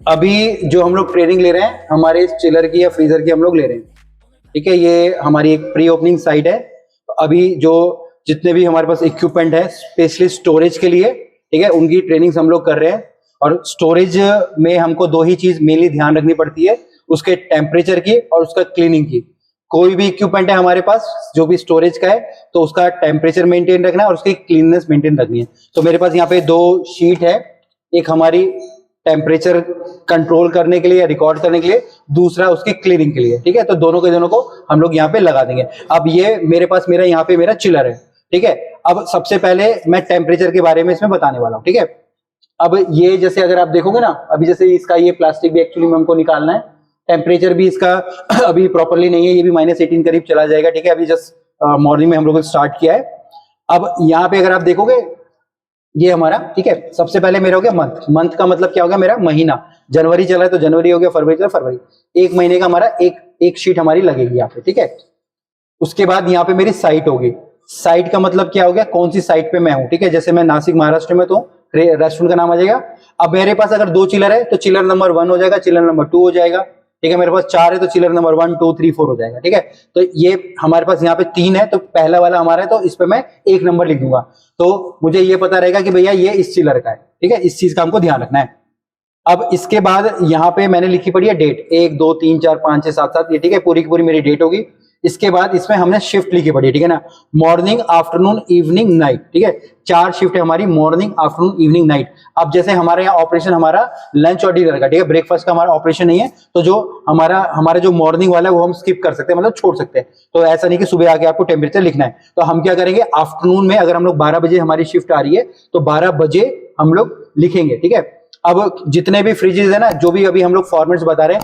अभी जो हम लोग ट्रेनिंग ले रहे हैं हमारे चिलर की या फ्रीजर की हम लोग ले रहे हैं, ठीक है। ये हमारी एक प्री ओपनिंग साइट है। अभी जो जितने भी हमारे पास इक्विपमेंट है स्पेशली स्टोरेज के लिए, ठीक है, उनकी ट्रेनिंग्स हम लोग कर रहे हैं। और स्टोरेज में हमको दो ही चीज मेनली ध्यान रखनी पड़ती है, उसके टेम्परेचर की और उसका क्लीनिंग की। कोई भी इक्विपमेंट है हमारे पास जो भी स्टोरेज का है तो उसका टेम्परेचर मेंटेन रखना है और उसकी क्लीननेस मेंटेन रखनी है। तो मेरे पास यहाँ पे दो शीट है, एक हमारी टेम्परेचर कंट्रोल करने के लिए या रिकॉर्ड करने के लिए, दूसरा उसकी क्लीनिंग के लिए, ठीक है। तो दोनों के दोनों को हम लोग यहाँ पे लगा देंगे। अब ये मेरे पास यहाँ पे मेरा चिलर है, ठीक है। अब सबसे पहले मैं टेम्परेचर के बारे में इसमें बताने वाला हूँ, ठीक है। अब ये जैसे अगर आप देखोगे ना, अभी जैसे इसका ये प्लास्टिक भी एक्चुअली में हमको निकालना है, टेम्परेचर भी इसका अभी प्रॉपरली नहीं है, ये भी -18 करीब चला जाएगा, ठीक है। अभी जस्ट मॉर्निंग में हम लोगों ने स्टार्ट किया है। अब यहाँ पे अगर आप देखोगे ये हमारा, ठीक है, सबसे पहले मेरा हो गया मंथ। मंथ का मतलब क्या हो गया, मेरा महीना। जनवरी चला है तो जनवरी हो गया, फरवरी चला फरवरी। एक महीने का हमारा एक शीट हमारी लगेगी यहाँ पे, ठीक है। उसके बाद यहाँ पे मेरी साइट होगी। साइट का मतलब क्या हो गया, कौन सी साइट पे मैं हूँ, ठीक है। जैसे मैं नासिक महाराष्ट्र में तो रेस्टोरेंट का नाम आ जाएगा। अब मेरे पास अगर 2 चिलर है तो चिलर नंबर 1 हो जाएगा, चिलर नंबर 2 हो जाएगा, ठीक है। मेरे पास 4 है तो चिलर नंबर 1 2 3 4 हो जाएगा, ठीक है। तो ये हमारे पास यहाँ पे 3 है तो पहला वाला हमारा है तो इस पे मैं 1 नंबर लिख दूंगा। तो मुझे ये पता रहेगा कि भैया ये इस चिलर का है, ठीक है। इस चीज का हमको ध्यान रखना है। अब इसके बाद यहाँ पे मैंने लिखी पड़ी है डेट, 1 2 3 4 5 6 7 7, ये ठीक है, पूरी की पूरी मेरी डेट होगी। इसके बाद इसमें हमने शिफ्ट लिखी पड़ी है, ठीक है ना, मॉर्निंग आफ्टरनून इवनिंग नाइट, ठीक है। 4 शिफ्ट है हमारी, मॉर्निंग आफ्टरनून इवनिंग नाइट। अब जैसे हमारे यहाँ ऑपरेशन हमारा लंच और डिनर का, ठीक है, ब्रेकफास्ट का हमारा ऑपरेशन नहीं है, तो जो हमारा जो मॉर्निंग वाला है वो हम स्किप कर सकते हैं, मतलब छोड़ सकते हैं। तो ऐसा नहीं कि सुबह आके आपको टेम्परेचर लिखना है। तो हम क्या करेंगे, आफ्टरनून में अगर हम लोग 12 बजे हमारी शिफ्ट आ रही है तो 12 बजे हम लोग लिखेंगे, ठीक है। अब जितने भी फ्रिजेज है ना, जो भी अभी हम लोग फॉर्मेट्स बता रहे हैं,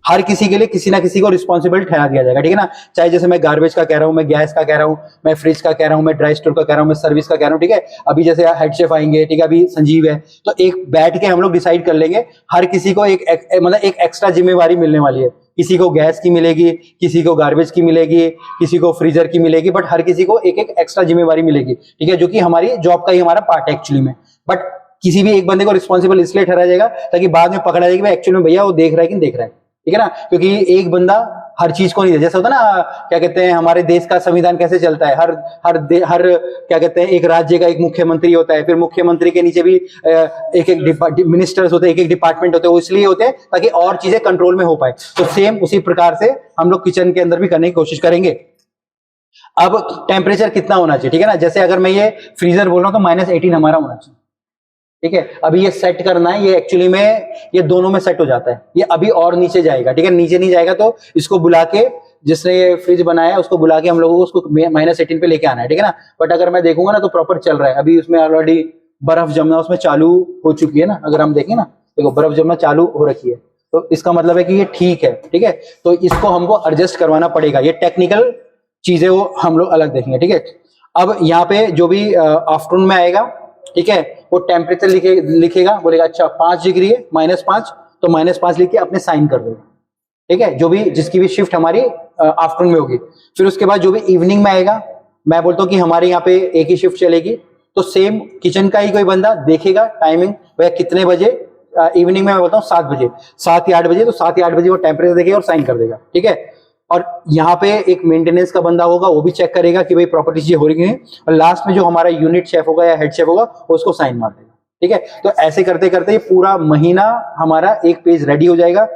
हर किसी के लिए किसी ना किसी को रिस्पॉन्सिबल ठहरा दिया जाएगा, ठीक है ना। चाहे जैसे मैं गार्बेज का कह रहा हूं, मैं गैस का कह रहा हूं, मैं फ्रिज का कह रहा हूं, मैं ड्राई स्टोर का कह रहा हूं, मैं सर्विस का कह रहा हूं, ठीक है। अभी जैसे हेड शेफ आएंगे, ठीक है, अभी संजीव है, तो एक बैठ के हम लोग डिसाइड कर लेंगे। हर किसी को मतलब एक एक्स्ट्रा जिम्मेवारी मिलने वाली है। किसी को गैस की मिलेगी, किसी को गार्बेज की मिलेगी, किसी को फ्रीजर की मिलेगी, बट हर किसी को एक एक एक्स्ट्रा जिम्मेवारी मिलेगी, ठीक है, जो कि हमारी जॉब का ही हमारा पार्ट है एक्चुअली में। बट किसी भी एक बंदे को रिस्पॉन्सिबल इसलिए ठहराया जाएगा ताकि बाद में पकड़ा जाए कि भाई एक्चुअली में भैया वो देख रहा है कि नहीं देख रहा है, ठीक है ना। क्योंकि एक बंदा हर चीज को नहीं दे, जैसा होता है ना, क्या कहते हैं, हमारे देश का संविधान कैसे चलता है, हर क्या कहते हैं, एक राज्य का एक मुख्यमंत्री होता है, फिर मुख्यमंत्री के नीचे भी एक एक मिनिस्टर्स होते हैं, एक एक डिपार्टमेंट होते हैं। वो इसलिए होते हैं ताकि और चीजें कंट्रोल में हो पाए। तो सेम उसी प्रकार से हम लोग किचन के अंदर भी करने की कोशिश करेंगे। अब टेम्परेचर कितना होना चाहिए, ठीक है ना। जैसे अगर मैं ये फ्रीजर बोल रहा हूं तो -18 हमारा होना चाहिए, ठीक है। अभी ये सेट करना है, ये एक्चुअली में ये दोनों में सेट हो जाता है। ये अभी और नीचे जाएगा, ठीक है, नीचे नहीं जाएगा तो इसको बुला के, जिसने ये फ्रिज बनाया है उसको बुला के हम लोगों को उसको -18 पे लेके आना है, ठीक है ना। बट अगर मैं देखूंगा ना तो प्रॉपर चल रहा है। अभी उसमें ऑलरेडी बर्फ जमना उसमें चालू हो चुकी है ना, अगर हम देखें ना, देखो बर्फ जमना चालू हो रखी है, तो इसका मतलब है कि ये ठीक है, ठीक है। तो इसको हमको एडजस्ट करवाना पड़ेगा। ये टेक्निकल चीजें वो हम लोग अलग देखेंगे, ठीक है। अब यहाँ पे जो भी आफ्टरनून में आएगा, ठीक है, वो टेम्परेचर लिखेगा, बोलेगा अच्छा 5 डिग्री है, -5, तो -5 लिख के अपने साइन कर देगा, ठीक है, जो भी जिसकी भी शिफ्ट हमारी आफ्टरनून में होगी। फिर उसके बाद जो भी इवनिंग में आएगा, मैं बोलता हूँ कि हमारे यहाँ पे एक ही शिफ्ट चलेगी, तो सेम किचन का ही कोई बंदा देखेगा टाइमिंग, वह कितने बजे इवनिंग में, मैं बोलता हूँ 7 बजे, 7 या 8 बजे, तो 7 या 8 बजे वो टेम्परेचर देखेगा और साइन कर देगा, ठीक है। और यहाँ पे एक मेंटेनेंस का बंदा होगा, वो भी चेक करेगा कि भाई प्रॉपर्टी चीजें हो रही है। और लास्ट में जो हमारा यूनिट शेफ होगा या हेड शेफ होगा वो उसको साइन मार देगा, ठीक है। तो ऐसे करते करते ये पूरा महीना हमारा एक पेज रेडी हो जाएगा।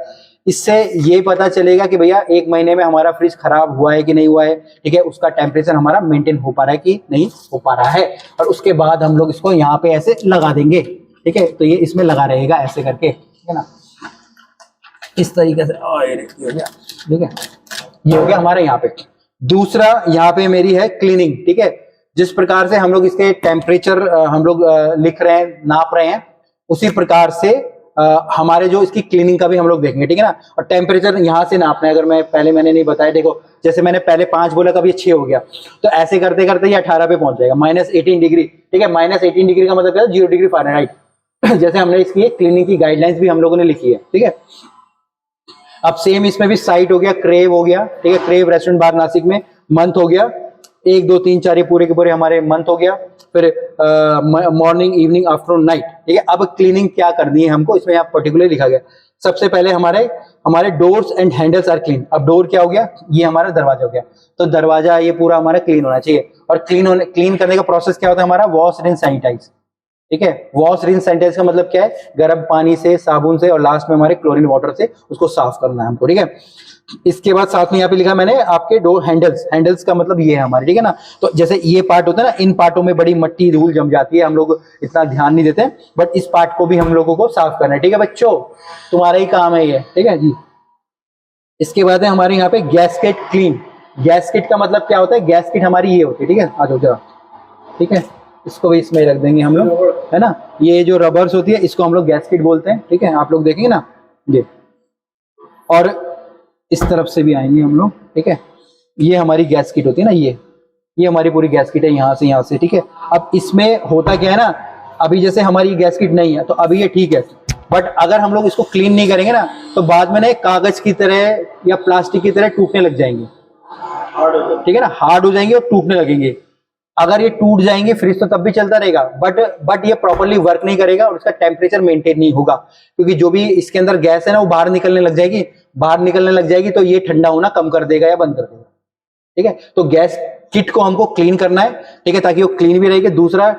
इससे ये पता चलेगा कि भैया एक महीने में हमारा फ्रिज खराब हुआ है कि नहीं हुआ है, ठीक है, उसका टेम्परेचर हमारा मेंटेन हो पा रहा है कि नहीं हो पा रहा है। और उसके बाद हम लोग इसको यहाँ पे ऐसे लगा देंगे, ठीक है। तो ये इसमें लगा रहेगा ऐसे करके, ठीक है ना, इस तरीके से। ठीक है, ये हो गया हमारे यहाँ पे। दूसरा यहाँ पे मेरी है क्लीनिंग, ठीक है। जिस प्रकार से हम लोग इसके टेम्परेचर हम लोग लिख रहे हैं, नाप रहे हैं, उसी प्रकार से हमारे जो इसकी क्लीनिंग का भी हम लोग देखेंगे, ठीक है ना। और टेम्परेचर यहाँ से नापना है। अगर मैंने नहीं बताया, देखो जैसे मैंने पहले 5 बोला था, अब ये 6 हो गया, तो ऐसे करते करते ये 18 पे पहुंच जाएगा, -18 डिग्री, ठीक है। -18 डिग्री का मतलब क्या है, 0 डिग्री फ़ारेनहाइट। जैसे हमने इसकी क्लीनिंग की गाइडलाइंस भी हम लोगों ने लिखी है, ठीक है। अब सेम इसमें भी साइट हो गया, क्रेव हो गया, ठीक है, क्रेव रेस्टोरेंट बार नासिक में, मंथ हो गया, 1 2 3 4 ये पूरे के पूरे हमारे मंथ हो गया। फिर मॉर्निंग, इवनिंग, आफ्टरनून, नाइट, ठीक है। अब क्लीनिंग क्या करनी है हमको, इसमें यहाँ पर्टिकुलर लिखा गया। सबसे पहले हमारे doors and handles are clean. अब डोर क्या हो गया, ये हमारा दरवाजा हो गया, तो दरवाजा ये पूरा हमारा क्लीन होना चाहिए। और क्लीन करने का प्रोसेस क्या होता है हमारा, वॉश रिंस सैनिटाइज, ठीक है। वॉश रिंस सैनिटाइज का मतलब क्या है, गर्म पानी से, साबुन से और लास्ट में हमारे क्लोरीन वाटर से उसको साफ करना है हमको, ठीक है। इसके बाद साथ में यहाँ पे लिखा मैंने आपके डोर हैंडल्स का मतलब ये है हमारे, ठीक है ना। तो जैसे ये पार्ट होता है ना, इन पार्टों में बड़ी मट्टी धूल जम जाती है, हम लोग इतना ध्यान नहीं देते, बट इस पार्ट को भी हम लोगों को साफ करना है, ठीक है बच्चों, तुम्हारा ही काम है ये, ठीक है जी। इसके बाद है हमारे यहाँ पे गैस्केट क्लीन। गैस्केट का मतलब क्या होता है, गैस्केट हमारी ये होती है, ठीक है, आ जाओ जरा, ठीक है। इसको भी इसमें रख देंगे हम लोग, है ना। ये जो रबर्स होती है इसको हम लोग गैस्केट बोलते हैं, ठीक है, आप लोग देखेंगे ना ये। और इस तरफ से भी आएंगे हम लोग, ठीक है। ये हमारी गैस्केट होती है ना, ये हमारी पूरी गैस्केट है, यहाँ से, ठीक है। अब इसमें होता क्या है ना, अभी जैसे हमारी गैस्केट नहीं है तो अभी ये ठीक है, बट अगर हम लोग इसको क्लीन नहीं करेंगे ना तो बाद में ना कागज की तरह या प्लास्टिक की तरह टूटने लग जाएंगे, ठीक है ना, हार्ड हो जाएंगे और टूटने लगेंगे। अगर ये टूट जाएंगे फ्रिज तो तब भी चलता रहेगा, बट ये प्रॉपर्ली वर्क नहीं करेगा और उसका टेम्परेचर मेंटेन नहीं होगा, क्योंकि जो भी इसके अंदर गैस है ना वो बाहर निकलने लग जाएगी तो ये ठंडा होना कम कर देगा या बंद कर देगा, ठीक है। तो गैस किट को हमको क्लीन करना है, ठीक है, ताकि वो क्लीन भी रहेगी। दूसरा,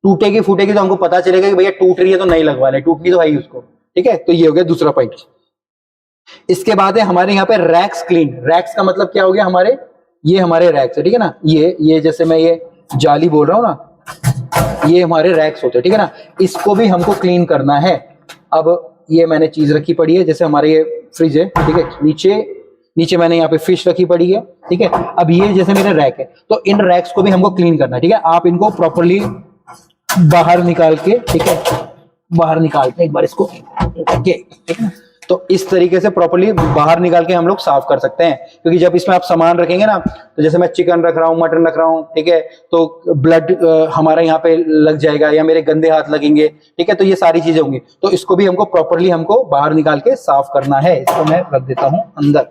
टूटेगी फूटेगी तो हमको पता चलेगा कि भैया टूट रही है तो नहीं लगवा ले, टूटनी तो है ही उसको, ठीक है। तो ये हो गया दूसरा पॉइंट। इसके बाद है हमारे यहाँ पे रैक्स क्लीन। रैक्स का मतलब क्या हो गया, ये हमारे रैक्स है, ठीक है ना। ये जैसे मैं ये जाली बोल रहा हूं ना, ये हमारे रैक्स होते हैं, ठीक है ना। इसको भी हमको क्लीन करना है। अब ये मैंने चीज रखी पड़ी है, जैसे हमारे ये फ्रिज है, ठीक है, नीचे मैंने यहाँ पे फिश रखी पड़ी है, ठीक है। अब ये जैसे मेरे रैक है, तो इन रैक्स को भी हमको क्लीन करना है, ठीक है। आप इनको प्रॉपरली बाहर निकाल के, ठीक है, बाहर निकाल के एक बार इसको, ठीक है। तो इस तरीके से प्रॉपर्ली बाहर निकाल के हम लोग साफ कर सकते हैं, क्योंकि जब इसमें आप सामान रखेंगे ना, तो जैसे मैं चिकन रख रहा हूँ, मटन रख रहा हूँ, ठीक है, तो ब्लड हमारा यहाँ पे लग जाएगा या मेरे गंदे हाथ लगेंगे, ठीक है। तो ये सारी चीजें होंगी, तो इसको भी हमको प्रॉपर्ली बाहर निकाल के साफ करना है। इसको मैं रख देता हूँ अंदर।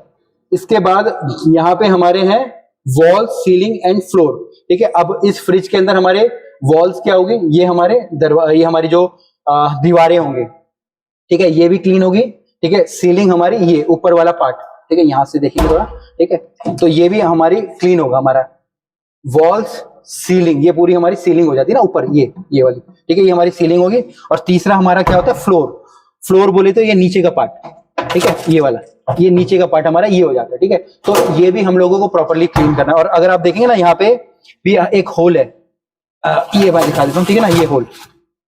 इसके बाद यहाँ पे हमारे हैं वॉल, सीलिंग एंड फ्लोर, ठीक है। अब इस फ्रिज के अंदर हमारे वॉल्स क्या होगी, ये हमारी जो दीवारें होंगी, ठीक है, ये भी क्लीन होगी, ठीक है। सीलिंग हमारी ये ऊपर वाला पार्ट, ठीक है, यहां से देखिए थोड़ा, ठीक है, तो ये भी हमारी क्लीन होगा। हमारा वॉल्स, सीलिंग, ये पूरी हमारी सीलिंग हो जाती है ना ऊपर, ये वाली, ठीक है, ये हमारी सीलिंग होगी। और तीसरा हमारा क्या होता है, फ्लोर बोले तो ये नीचे का पार्ट, ठीक है, ये वाला, ये नीचे का पार्ट हमारा ये हो जाता है, ठीक है। तो ये भी हम लोगों को प्रॉपर्ली क्लीन करना है। और अगर आप देखेंगे ना, यहाँ पे भी एक होल है, ये बात दिखा देता हूँ, ठीक है ना, ये होल,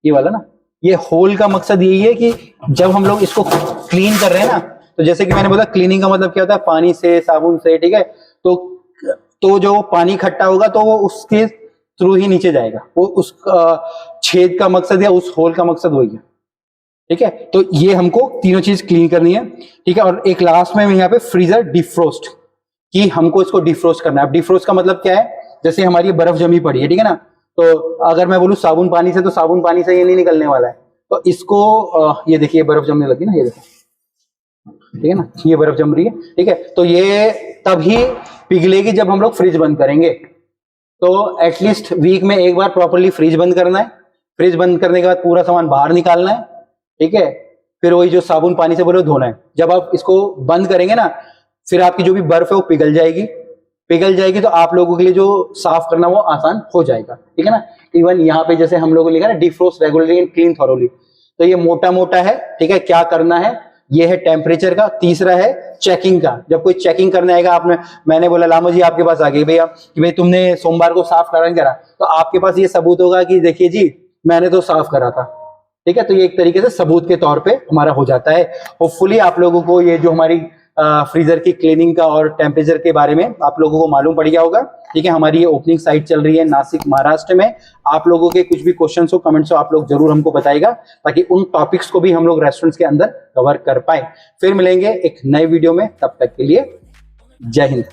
ये वाला ना, ये होल का मकसद यही है कि जब हम लोग इसको क्लीन कर रहे हैं ना, तो जैसे कि मैंने बोला क्लीनिंग का मतलब क्या होता है, पानी से, साबुन से, ठीक है। तो जो पानी इकट्ठा होगा तो वो उसके थ्रू ही नीचे जाएगा, वो उस छेद का मकसद या उस होल का मकसद वही है, ठीक है। तो ये हमको तीनों चीज क्लीन करनी है, ठीक है। और एक लास्ट में यहाँ पे फ्रीजर डिफ्रोस्ट, कि हमको इसको डिफ्रोस्ट करना है। अब डिफ्रोस्ट का मतलब क्या है, जैसे हमारी बर्फ जमी पड़ी है, ठीक है ना, तो अगर मैं बोलूं साबुन पानी से, तो साबुन पानी से ये नहीं निकलने वाला है। तो इसको ये देखिए बर्फ जमने लगी ना, ये देखो, ठीक है ना, ये बर्फ जम रही है, ठीक है। तो ये तभी पिघलेगी जब हम लोग फ्रिज बंद करेंगे। तो एटलीस्ट वीक में एक बार प्रॉपर्ली फ्रिज बंद करना है। फ्रिज बंद करने के बाद पूरा सामान बाहर निकालना है, ठीक है। फिर वही जो साबुन पानी से बोले धोना है। जब आप इसको बंद करेंगे ना, फिर आपकी जो भी बर्फ है वो पिघल जाएगी, तो आप लोगों के लिए जो साफ करना वो आसान हो जाएगा, ठीक है ना। इवन यहाँ पे जैसे हम लोगों ने लिखा ना, defrost regularly and clean thoroughly, तो ये मोटा है, ठीक है। क्या करना है, ये है टेम्परेचर का। तीसरा है चेकिंग का। जब कोई चेकिंग करने आएगा, मैंने बोला लामो जी आपके पास आ गई भैया कि भाई तुमने सोमवार को साफ करा नहीं करा, तो आपके पास ये सबूत होगा कि देखिए जी मैंने तो साफ करा था, ठीक है। तो ये एक तरीके से सबूत के तौर पे हमारा हो जाता है। होपफुली आप लोगों को ये जो हमारी फ्रीजर की क्लीनिंग का और टेम्परेचर के बारे में आप लोगों को मालूम पड़ गया होगा, ठीक है। हमारी ये ओपनिंग साइट चल रही है नासिक, महाराष्ट्र में। आप लोगों के कुछ भी क्वेश्चंस हो, कमेंट्स हो, आप लोग जरूर हमको बताइएगा, ताकि उन टॉपिक्स को भी हम लोग रेस्टोरेंट्स के अंदर कवर कर पाए। फिर मिलेंगे एक नए वीडियो में, तब तक के लिए जय हिंद।